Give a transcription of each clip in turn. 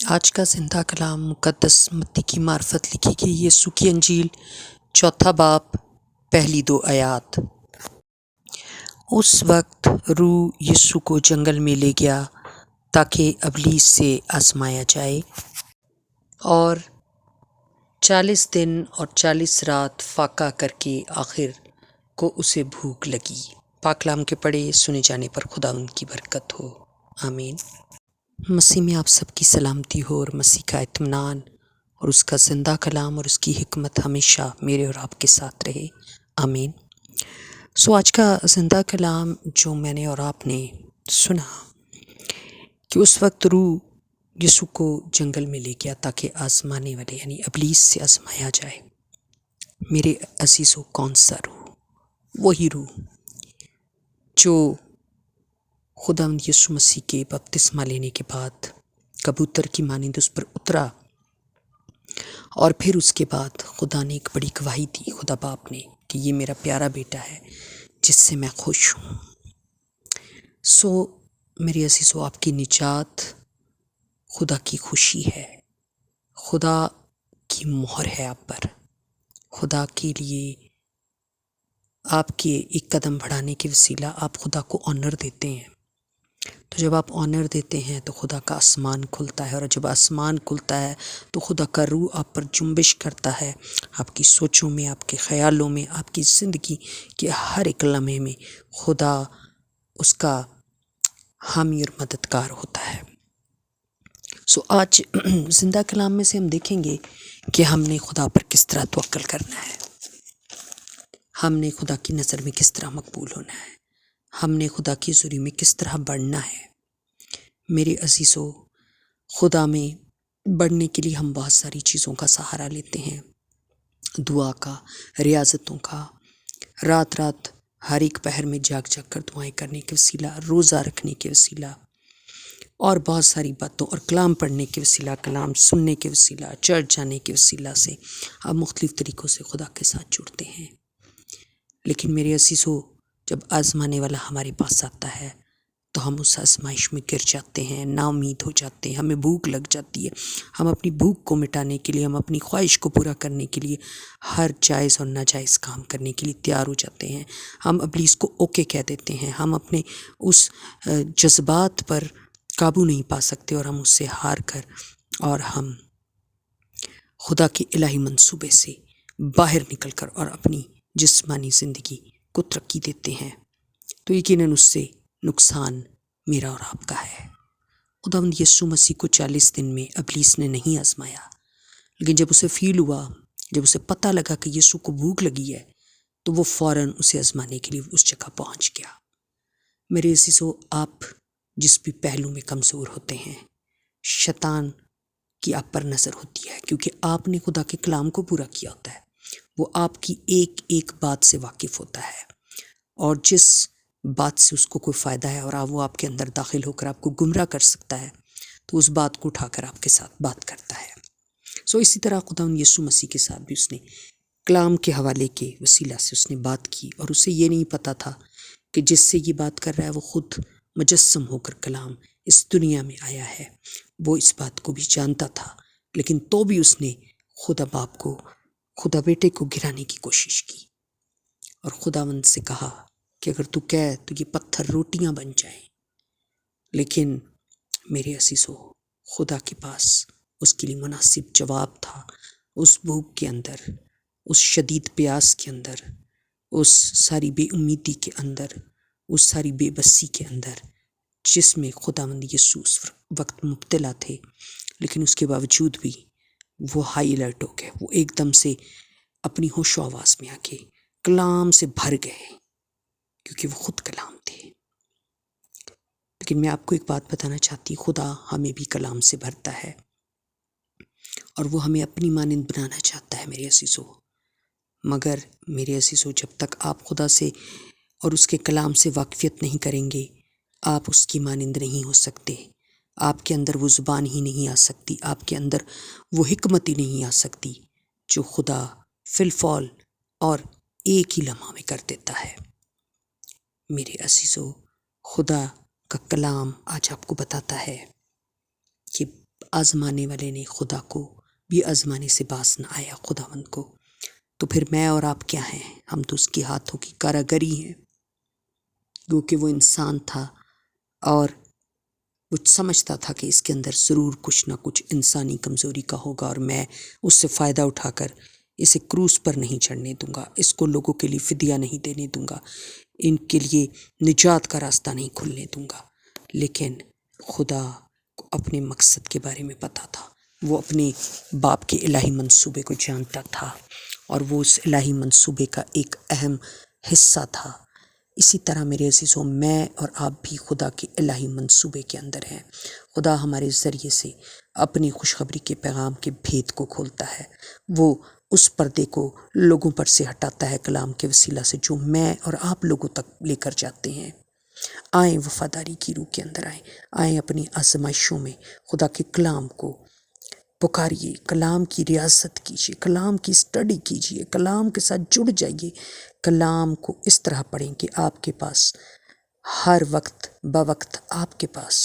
آج کا زندہ کلام مقدس متی کی معرفت لکھی گئی یسوع کی انجیل، چوتھا باب، پہلی 2 آیات۔ اس وقت روح یسوع کو جنگل میں لے گیا تاکہ ابلیس سے آزمایا جائے، اور 40 دن اور 40 رات فاقہ کر کے آخر کو اسے بھوک لگی۔ پاک کلام کے پڑھے سنے جانے پر خدا ان کی برکت ہو، آمین۔ مسیح میں آپ سب کی سلامتی ہو، اور مسیح کا اطمینان اور اس کا زندہ کلام اور اس کی حکمت ہمیشہ میرے اور آپ کے ساتھ رہے، آمین۔ آج کا زندہ کلام جو میں نے اور آپ نے سنا کہ اس وقت روح یسوع کو جنگل میں لے گیا تاکہ آزمانے والے یعنی ابلیس سے آزمایا جائے۔ میرے عزیزو، کون سا روح؟ وہی روح جو خداوند یسوع مسیح کے بپتسمہ لینے کے بعد کبوتر کی مانند اس پر اترا، اور پھر اس کے بعد خدا نے ایک بڑی گواہی دی، خدا باپ نے، کہ یہ میرا پیارا بیٹا ہے جس سے میں خوش ہوں۔ میرے عزیزو، آپ کی نجات خدا کی خوشی ہے، خدا کی مہر ہے آپ پر، خدا کے لیے آپ کے ایک قدم بڑھانے کے وسیلہ آپ خدا کو آنر دیتے ہیں۔ تو جب آپ آنر دیتے ہیں تو خدا کا آسمان کھلتا ہے، اور جب آسمان کھلتا ہے تو خدا کا روح آپ پر جنبش کرتا ہے، آپ کی سوچوں میں، آپ کے خیالوں میں، آپ کی زندگی کے ہر ایک لمحے میں خدا اس کا حامی اور مددگار ہوتا ہے۔ آج زندہ کلام میں سے ہم دیکھیں گے کہ ہم نے خدا پر کس طرح توکل کرنا ہے، ہم نے خدا کی نظر میں کس طرح مقبول ہونا ہے، ہم نے خدا کی حضوری میں کس طرح بڑھنا ہے۔ میرے عزیزو، خدا میں بڑھنے کے لیے ہم بہت ساری چیزوں کا سہارا لیتے ہیں، دعا کا، ریاضتوں کا، رات رات ہر ایک پہر میں جاگ جاگ کر دعائیں کرنے کے وسیلہ، روزہ رکھنے کے وسیلہ، اور بہت ساری باتوں اور کلام پڑھنے کے وسیلہ، کلام سننے کے وسیلہ، چرچ جانے کے وسیلہ سے آپ مختلف طریقوں سے خدا کے ساتھ جڑتے ہیں۔ لیکن میرے عزیزو، جب آزمانے والا ہمارے پاس آتا ہے تو ہم اس آزمائش میں گر جاتے ہیں، نا امید ہو جاتے ہیں، ہمیں بھوک لگ جاتی ہے، ہم اپنی بھوک کو مٹانے کے لیے، ہم اپنی خواہش کو پورا کرنے کے لیے ہر جائز اور ناجائز کام کرنے کے لیے تیار ہو جاتے ہیں، ہم ابلیس کو اوکے کہہ دیتے ہیں، ہم اپنے اس جذبات پر قابو نہیں پا سکتے، اور ہم اس سے ہار کر اور ہم خدا کے الہی منصوبے سے باہر نکل کر اور اپنی جسمانی زندگی کو ترقی دیتے ہیں، تو یقیناً اس سے نقصان میرا اور آپ کا ہے۔ خداوند یسوع مسیح کو 40 دن میں ابلیس نے نہیں آزمایا، لیکن جب اسے فیل ہوا، جب اسے پتہ لگا کہ یسوع کو بھوک لگی ہے، تو وہ فوراً اسے آزمانے کے لیے اس جگہ پہنچ گیا۔ میرے عزیزو، آپ جس بھی پہلو میں کمزور ہوتے ہیں، شیطان کی آپ پر نظر ہوتی ہے، کیونکہ آپ نے خدا کے کلام کو پورا کیا ہوتا ہے، وہ آپ کی ایک ایک بات سے واقف ہوتا ہے، اور جس بات سے اس کو کوئی فائدہ ہے اور وہ آپ کے اندر داخل ہو کر آپ کو گمراہ کر سکتا ہے، تو اس بات کو اٹھا کر آپ کے ساتھ بات کرتا ہے۔ اسی طرح خداوند یسوع مسیح کے ساتھ بھی اس نے کلام کے حوالے کے وسیلہ سے اس نے بات کی، اور اسے یہ نہیں پتا تھا کہ جس سے یہ بات کر رہا ہے وہ خود مجسم ہو کر کلام اس دنیا میں آیا ہے۔ وہ اس بات کو بھی جانتا تھا، لیکن تو بھی اس نے خدا باپ کو، خدا بیٹے کو گرانے کی کوشش کی، اور خداوند سے کہا کہ اگر تو کہے تو یہ پتھر روٹیاں بن جائیں۔ لیکن میرے عزیزو، خدا کے پاس اس کے لیے مناسب جواب تھا، اس بھوک کے اندر، اس شدید پیاس کے اندر، اس ساری بے امیدی کے اندر، اس ساری بے بسی کے اندر، جس میں خداوند یسوع اس وقت مبتلا تھے، لیکن اس کے باوجود بھی وہ ہائی الرٹ ہو گئے، وہ ایک دم سے اپنی ہوش و آواز میں آ کے کلام سے بھر گئے، کیونکہ وہ خود کلام تھے۔ لیکن میں آپ کو ایک بات بتانا چاہتی ہوں، خدا ہمیں بھی کلام سے بھرتا ہے، اور وہ ہمیں اپنی مانند بنانا چاہتا ہے میرے عزیزو۔ مگر میرے عزیزو، جب تک آپ خدا سے اور اس کے کلام سے واقفیت نہیں کریں گے، آپ اس کی مانند نہیں ہو سکتے، آپ کے اندر وہ زبان ہی نہیں آ سکتی، آپ کے اندر وہ حکمت ہی نہیں آ سکتی جو خدا فی الفول اور ایک ہی لمحہ میں کر دیتا ہے۔ میرے عزیزو، خدا کا کلام آج آپ کو بتاتا ہے کہ آزمانے والے نے خدا کو بھی آزمانے سے باز نہ آیا خداوند کو، تو پھر میں اور آپ کیا ہیں؟ ہم تو اس کے ہاتھوں کی کاراگری ہیں، کیونکہ وہ انسان تھا اور وہ سمجھتا تھا کہ اس کے اندر ضرور کچھ نہ کچھ انسانی کمزوری کا ہوگا، اور میں اس سے فائدہ اٹھا کر اسے کروس پر نہیں چڑھنے دوں گا، اس کو لوگوں کے لیے فدیہ نہیں دینے دوں گا، ان کے لیے نجات کا راستہ نہیں کھلنے دوں گا۔ لیکن خدا کو اپنے مقصد کے بارے میں پتہ تھا، وہ اپنے باپ کے الہی منصوبے کو جانتا تھا، اور وہ اس الہی منصوبے کا ایک اہم حصہ تھا۔ اسی طرح میرے عزیزوں، میں اور آپ بھی خدا کے الہی منصوبے کے اندر ہیں۔ خدا ہمارے ذریعے سے اپنی خوشخبری کے پیغام کے بھید کو کھولتا ہے، وہ اس پردے کو لوگوں پر سے ہٹاتا ہے کلام کے وسیلہ سے، جو میں اور آپ لوگوں تک لے کر جاتے ہیں۔ آئیں وفاداری کی روح کے اندر آئیں اپنی آزمائشوں میں خدا کے کلام کو پکاریے، کلام کی ریاست کیجیے، کلام کی اسٹڈی کیجیے، کلام کے ساتھ جڑ جائیے، کلام کو اس طرح پڑھیں کہ آپ کے پاس ہر وقت بوقت آپ کے پاس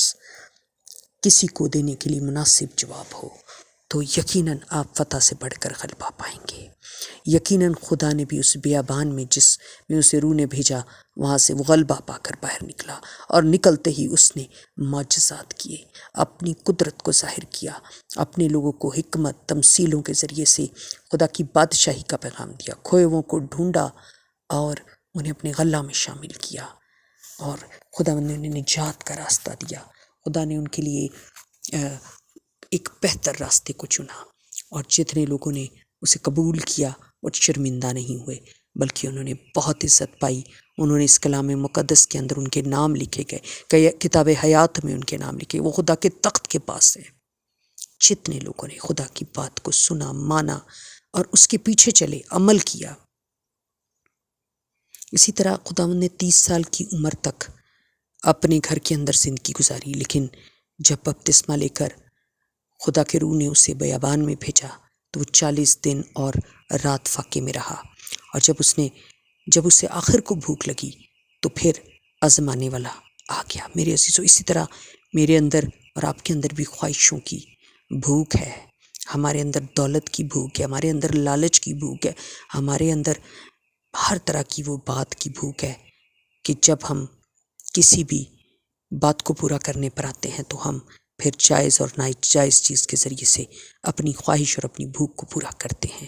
کسی کو دینے کے لیے مناسب جواب ہو، تو یقیناً آپ فتح سے بڑھ کر غلبہ پائیں گے۔ یقیناً خدا نے بھی اس بیابان میں جس میں اسے روح نے بھیجا، وہاں سے وہ غلبہ پا کر باہر نکلا، اور نکلتے ہی اس نے معجزات کیے، اپنی قدرت کو ظاہر کیا، اپنے لوگوں کو حکمت تمثیلوں کے ذریعے سے خدا کی بادشاہی کا پیغام دیا، کھوئے ہوئوں کو ڈھونڈا اور انہیں اپنے غلہ میں شامل کیا، اور خدا نے انہیں نجات کا راستہ دیا۔ خدا نے ان کے لیے ایک بہتر راستے کو چنا، اور جتنے لوگوں نے اسے قبول کیا وہ شرمندہ نہیں ہوئے، بلکہ انہوں نے بہت عزت پائی۔ انہوں نے اس کلام مقدس کے اندر ان کے نام لکھے گئے، کئی کتاب حیات میں ان کے نام لکھے، وہ خدا کے تخت کے پاس ہیں۔ جتنے لوگوں نے خدا کی بات کو سنا، مانا اور اس کے پیچھے چلے، عمل کیا۔ اسی طرح خداوند نے 30 سال کی عمر تک اپنے گھر کے اندر زندگی گزاری، لیکن جب بپتسمہ لے کر خدا کے روح نے اسے بیابان میں بھیجا تو وہ 40 دن اور رات فاقے میں رہا، اور جب اسے آخر کو بھوک لگی تو پھر آزمانے والا آ گیا۔ میرے عزیزو، اسی طرح میرے اندر اور آپ کے اندر بھی خواہشوں کی بھوک ہے، ہمارے اندر دولت کی بھوک ہے، ہمارے اندر لالچ کی بھوک ہے، ہمارے اندر ہر طرح کی وہ بات کی بھوک ہے کہ جب ہم کسی بھی بات کو پورا کرنے پر آتے ہیں تو ہم پھر جائز اور ناجائز چیز کے ذریعے سے اپنی خواہش اور اپنی بھوک کو پورا کرتے ہیں۔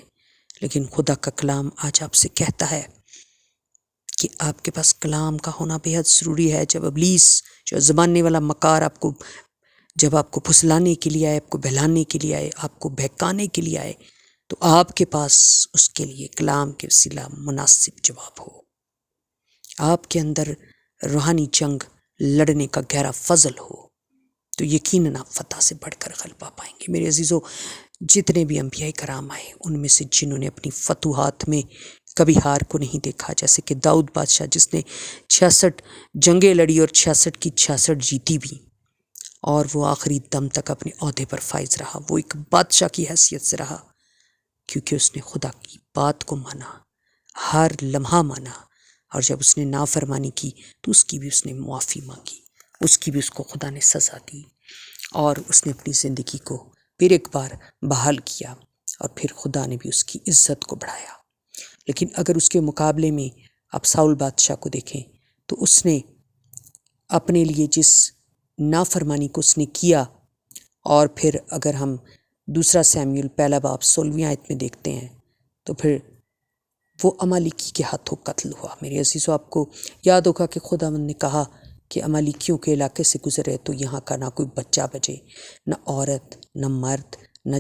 لیکن خدا کا کلام آج آپ سے کہتا ہے کہ آپ کے پاس کلام کا ہونا بے حد ضروری ہے۔ جب ابلیس، جو زباننے والا مکار، جب آپ کو پھسلانے کے لیے آئے، آپ کو بہلانے کے لیے آئے، آپ کو بہکانے کے لیے آئے، تو آپ کے پاس اس کے لیے کلام کے وسیلہ مناسب جواب ہو۔ آپ کے اندر روحانی جنگ لڑنے کا گہرا فضل ہو، تو یقیناً آپ فتح سے بڑھ کر غلبہ پائیں گے۔ میرے عزیزو، جتنے بھی انبیاء کرام آئے، ان میں سے جنہوں نے اپنی فتوحات میں کبھی ہار کو نہیں دیکھا، جیسے کہ داؤد بادشاہ جس نے 66 جنگیں لڑی اور 66 کی 66 جیتی بھی، اور وہ آخری دم تک اپنے عہدے پر فائز رہا، وہ ایک بادشاہ کی حیثیت سے رہا، کیونکہ اس نے خدا کی بات کو مانا، ہر لمحہ مانا، اور جب اس نے نافرمانی کی تو اس کی بھی اس نے معافی مانگی، اس کی بھی اس کو خدا نے سزا دی، اور اس نے اپنی زندگی کو پھر ایک بار بحال کیا، اور پھر خدا نے بھی اس کی عزت کو بڑھایا۔ لیکن اگر اس کے مقابلے میں آپ ساؤل بادشاہ کو دیکھیں تو اس نے اپنے لیے جس نافرمانی کو اس نے کیا، اور پھر اگر ہم دوسرا سیموئیل پہلا باب 16ویں آیت میں دیکھتے ہیں تو پھر وہ امالیکی کے ہاتھوں قتل ہوا۔ میرے عزیزو، آپ کو یاد ہوگا کہ خداوند نے کہا کہ امالیکیوں کے علاقے سے گزرے تو یہاں کا نہ کوئی بچہ بچے، نہ عورت، نہ مرد، نہ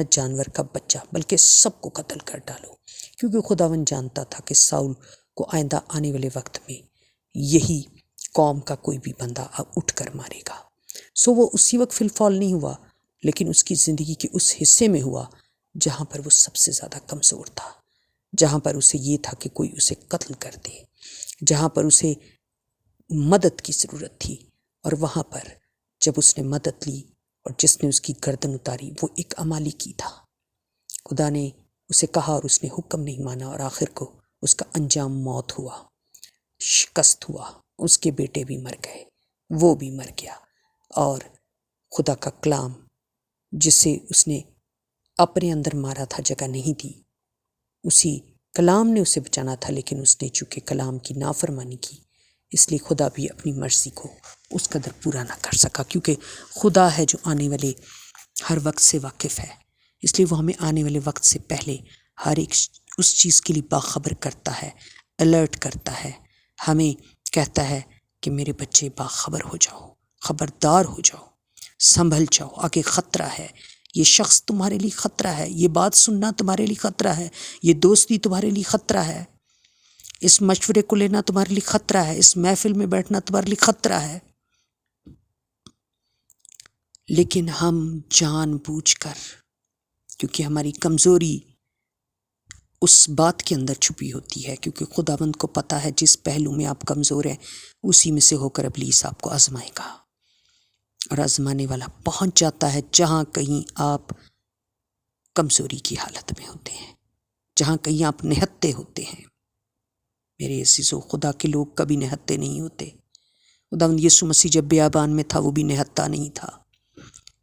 جانور کا بچہ، بلکہ سب کو قتل کر ڈالو، کیونکہ خداوند جانتا تھا کہ ساؤل کو آئندہ آنے والے وقت میں یہی قوم کا کوئی بھی بندہ اٹھ کر مارے گا۔ وہ اسی وقت فی الفال نہیں ہوا، لیکن اس کی زندگی کے اس حصے میں ہوا جہاں پر وہ سب سے زیادہ کمزور تھا، جہاں پر اسے یہ تھا کہ کوئی اسے قتل کر دے، جہاں پر اسے مدد کی ضرورت تھی، اور وہاں پر جب اس نے مدد لی اور جس نے اس کی گردن اتاری وہ ایک امالیکی تھا۔ خدا نے اسے کہا اور اس نے حکم نہیں مانا، اور آخر کو اس کا انجام موت ہوا، شکست ہوا، اس کے بیٹے بھی مر گئے، وہ بھی مر گیا، اور خدا کا کلام جسے اس نے اپنے اندر مارا تھا جگہ نہیں دی، اسی کلام نے اسے بچانا تھا، لیکن اس نے چونکہ کلام کی نافرمانی کی، اس لیے خدا بھی اپنی مرضی کو اس قدر پورا نہ کر سکا، کیونکہ خدا ہے جو آنے والے ہر وقت سے واقف ہے، اس لیے وہ ہمیں آنے والے وقت سے پہلے ہر ایک اس چیز کے لیے باخبر کرتا ہے، الرٹ کرتا ہے، ہمیں کہتا ہے کہ میرے بچے باخبر ہو جاؤ، خبردار ہو جاؤ، سنبھل جاؤ، آگے خطرہ ہے، یہ شخص تمہارے لیے خطرہ ہے، یہ بات سننا تمہارے لیے خطرہ ہے، یہ دوستی تمہارے لیے خطرہ ہے، اس مشورے کو لینا تمہارے لیے خطرہ ہے، اس محفل میں بیٹھنا تمہارے لیے خطرہ ہے۔ لیکن ہم جان بوجھ کر، کیونکہ ہماری کمزوری اس بات کے اندر چھپی ہوتی ہے، کیونکہ خداوند کو پتہ ہے جس پہلو میں آپ کمزور ہیں اسی میں سے ہو کر ابلیس آپ کو آزمائے گا، اور آزمانے والا پہنچ جاتا ہے جہاں کہیں آپ کمزوری کی حالت میں ہوتے ہیں، جہاں کہیں آپ نہتے ہوتے ہیں۔ میرے عزیزو، خدا کے لوگ کبھی نہتے نہیں ہوتے۔ خداوند یسوع مسیح جب بیابان میں تھا وہ بھی نہتا نہیں تھا،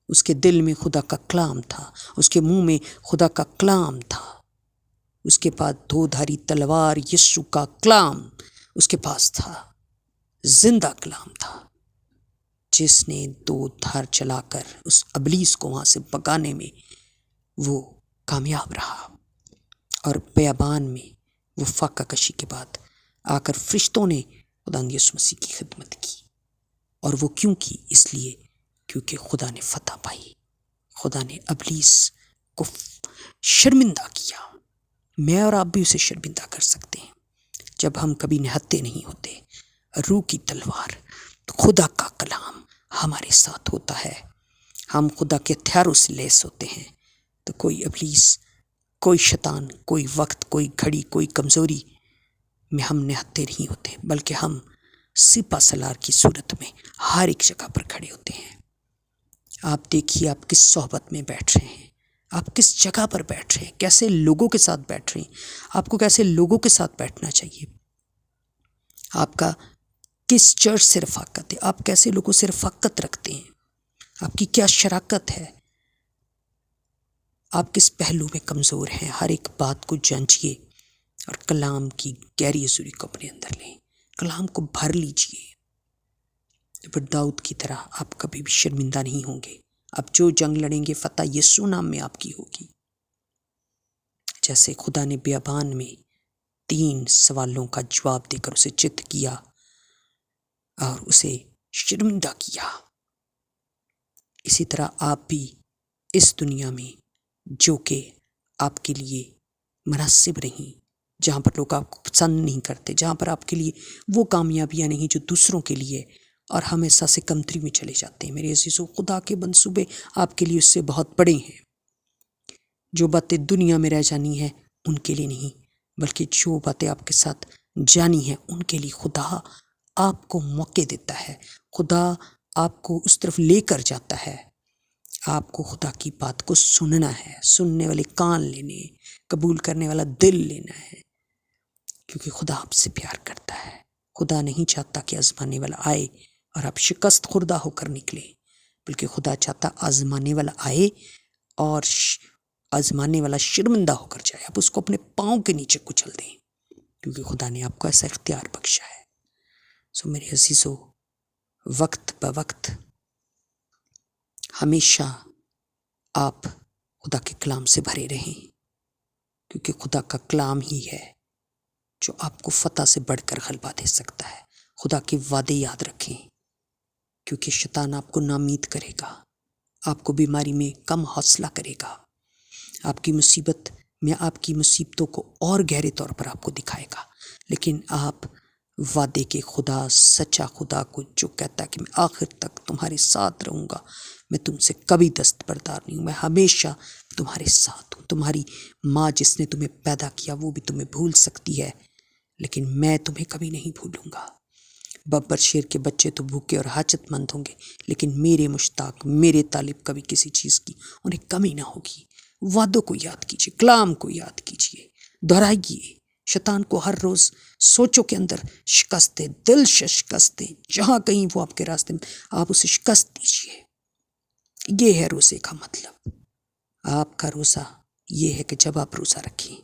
اس کے دل میں خدا کا کلام تھا، اس کے منہ میں خدا کا کلام تھا، اس کے پاس دو دھاری تلوار یسوع کا کلام اس کے پاس تھا، زندہ کلام تھا، جس نے دو دھار چلا کر اس ابلیس کو وہاں سے بگانے میں وہ کامیاب رہا، اور بیابان میں وہ فاقہ کشی کے بعد آ کر فرشتوں نے خداوند یسوع مسیح کی خدمت کی، اور وہ کیوں کی؟ اس لیے کیونکہ خدا نے فتح پائی، خدا نے ابلیس کو شرمندہ کیا۔ میں اور آپ بھی اسے شرمندہ کر سکتے ہیں جب ہم کبھی نہتے نہیں ہوتے۔ روح کی تلوار خدا کا کلام ہمارے ساتھ ہوتا ہے، ہم خدا کے ہتھیاروں سے لیس ہوتے ہیں، تو کوئی ابلیس، کوئی شیطان، کوئی وقت، کوئی گھڑی، کوئی کمزوری میں ہم نہتے نہیں ہوتے، بلکہ ہم سپہ سالار کی صورت میں ہر ایک جگہ پر کھڑے ہوتے ہیں۔ آپ دیکھیے آپ کس صحبت میں بیٹھ رہے ہیں، آپ کس جگہ پر بیٹھ رہے ہیں، کیسے لوگوں کے ساتھ بیٹھ رہے ہیں، آپ کو کیسے لوگوں کے ساتھ بیٹھنا چاہیے، آپ کا کس چرچ سے رفاقت ہے، آپ کیسے لوگوں سے رفاقت رکھتے ہیں، آپ کی کیا شراکت ہے، آپ کس پہلو میں کمزور ہیں۔ ہر ایک بات کو جانچیے اور کلام کی گہری حضوری کو اپنے اندر لیں، کلام کو بھر لیجیے۔ پھر داؤد کی طرح آپ کبھی بھی شرمندہ نہیں ہوں گے، آپ جو جنگ لڑیں گے فتح یسوع نام میں آپ کی ہوگی۔ جیسے خدا نے بیابان میں 3 سوالوں کا جواب دے کر اسے چت کیا اور اسے شرمندہ کیا، اسی طرح آپ بھی اس دنیا میں جو کہ آپ کے لیے مناسب نہیں، جہاں پر لوگ آپ کو پسند نہیں کرتے، جہاں پر آپ کے لیے وہ کامیابیاں نہیں جو دوسروں کے لیے، اور ہم احساس کمتری میں چلے جاتے ہیں۔ میرے عزیزو، خدا کے منصوبے آپ کے لیے اس سے بہت بڑے ہیں۔ جو باتیں دنیا میں رہ جانی ہیں ان کے لیے نہیں، بلکہ جو باتیں آپ کے ساتھ جانی ہیں ان کے لیے خدا آپ کو موقع دیتا ہے، خدا آپ کو اس طرف لے کر جاتا ہے۔ آپ کو خدا کی بات کو سننا ہے، سننے والے کان لینے، قبول کرنے والا دل لینا ہے، کیونکہ خدا آپ سے پیار کرتا ہے۔ خدا نہیں چاہتا کہ آزمانے والا آئے اور آپ شکست خوردہ ہو کر نکلے، بلکہ خدا چاہتا آزمانے والا آئے اور آزمانے والا شرمندہ ہو کر جائے، آپ اس کو اپنے پاؤں کے نیچے کچل دیں، کیونکہ خدا نے آپ کو ایسا اختیار بخشا ہے۔ سو میرے عزیزو، وقت بہ وقت ہمیشہ آپ خدا کے کلام سے بھرے رہیں، کیونکہ خدا کا کلام ہی ہے جو آپ کو فتح سے بڑھ کر غلبہ دے سکتا ہے۔ خدا کے وعدے یاد رکھیں، کیونکہ شیطان آپ کو نامید کرے گا، آپ کو بیماری میں کم حوصلہ کرے گا، آپ کی مصیبت میں آپ کی مصیبتوں کو اور گہرے طور پر آپ کو دکھائے گا، لیکن آپ وعدے کے خدا، سچا خدا کو جو کہتا ہے کہ میں آخر تک تمہارے ساتھ رہوں گا، میں تم سے کبھی دستبردار نہیں ہوں، میں ہمیشہ تمہارے ساتھ ہوں۔ تمہاری ماں جس نے تمہیں پیدا کیا وہ بھی تمہیں بھول سکتی ہے، لیکن میں تمہیں کبھی نہیں بھولوں گا۔ ببر شیر کے بچے تو بھوکے اور حاجت مند ہوں گے، لیکن میرے مشتاق، میرے طالب کبھی کسی چیز کی انہیں کمی نہ ہوگی۔ وعدوں کو یاد کیجیے، کلام کو یاد کیجیے، دہرائیے۔ شیطان کو ہر روز سوچوں کے اندر شکست دے، دل سے شکست دے، جہاں کہیں وہ آپ کے راستے میں، آپ اسے شکست دیجیے، یہ ہے روزے کا مطلب۔ آپ کا روزہ یہ ہے کہ جب آپ روزہ رکھیں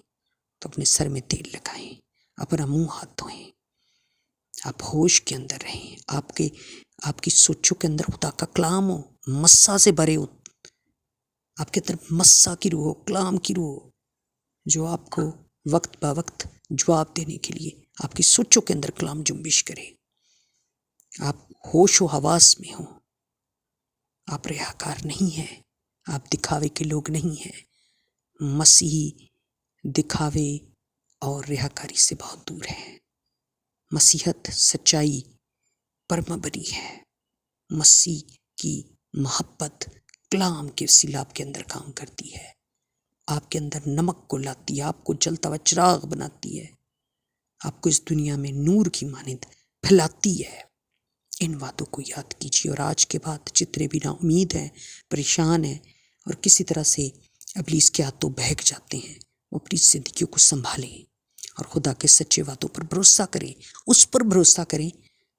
تو اپنے سر میں تیل لگائیں، اپنا منہ ہاتھ دھوئیں، آپ ہوش کے اندر رہیں، آپ کی سوچوں کے اندر خدا کا کلام ہو، مسا سے بھرے ہو، آپ کے اندر مسا کی روح ہو، کلام کی روح ہو، جو آپ کو وقت با وقت جواب دینے کے لیے آپ کی سوچوں کے اندر کلام جنبش کرے۔ آپ ہوش و حواس میں ہوں، آپ ریاکار نہیں ہیں، آپ دکھاوے کے لوگ نہیں ہیں۔ مسیحی دکھاوے اور ریاکاری سے بہت دور ہے۔ مسیحت سچائی پر مبنی ہے۔ مسیح کی محبت کلام کے سیلاب کے اندر کام کرتی ہے، آپ کے اندر نمک کو لاتی ہے، آپ کو جلتا ہوا چراغ بناتی ہے، آپ کو اس دنیا میں نور کی مانند پھیلاتی ہے۔ ان باتوں کو یاد کیجیے، اور آج کے بعد جتنے بھی نا امید ہیں، پریشان ہیں اور کسی طرح سے ابلیس کے ہاتھوں بہک جاتے ہیں، وہ اپنی زندگیوں کو سنبھالیں اور خدا کے سچے وعدوں پر بھروسہ کریں، اس پر بھروسہ کریں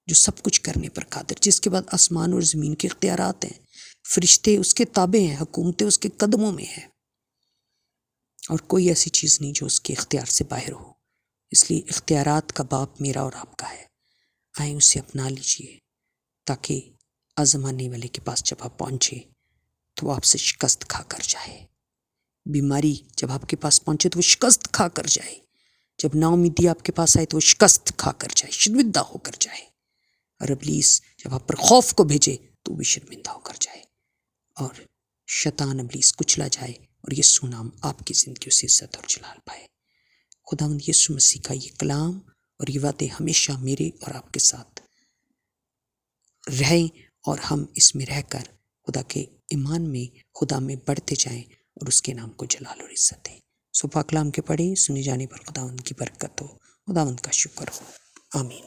جو سب کچھ کرنے پر قادر، جس کے بعد آسمان اور زمین کے اختیارات ہیں، فرشتے اس کے تابع ہیں، حکومتیں اس کے قدموں میں ہیں، اور کوئی ایسی چیز نہیں جو اس کے اختیار سے باہر ہو۔ اس لیے اختیارات کا باپ میرا اور آپ کا ہے، آئیں اسے اپنا لیجئے، تاکہ آزمانے والے کے پاس جب آپ پہنچے تو وہ آپ سے شکست کھا کر جائے۔ بیماری جب آپ کے پاس پہنچے تو وہ شکست کھا کر جائے، جب نا امیدی آپ کے پاس آئے تو وہ شکست کھا کر جائے، شرمندہ ہو کر جائے، اور ابلیس جب آپ پر خوف کو بھیجے تو وہ بھی شرمندہ ہو کر جائے، اور شیطان ابلیس کچلا جائے، اور یسوع نام آپ کی زندگیوں سے عزت اور جلال پائے۔ خداوند یسوع مسیح کا یہ کلام اور یہ وعدے ہمیشہ میرے اور آپ کے ساتھ رہیں، اور ہم اس میں رہ کر خدا کے ایمان میں، خدا میں بڑھتے جائیں اور اس کے نام کو جلال اور عزت دیں۔ سو پاک کلام کے پڑھے سنے جانے پر خداوند کی برکت ہو، خداوند کا شکر ہو، آمین۔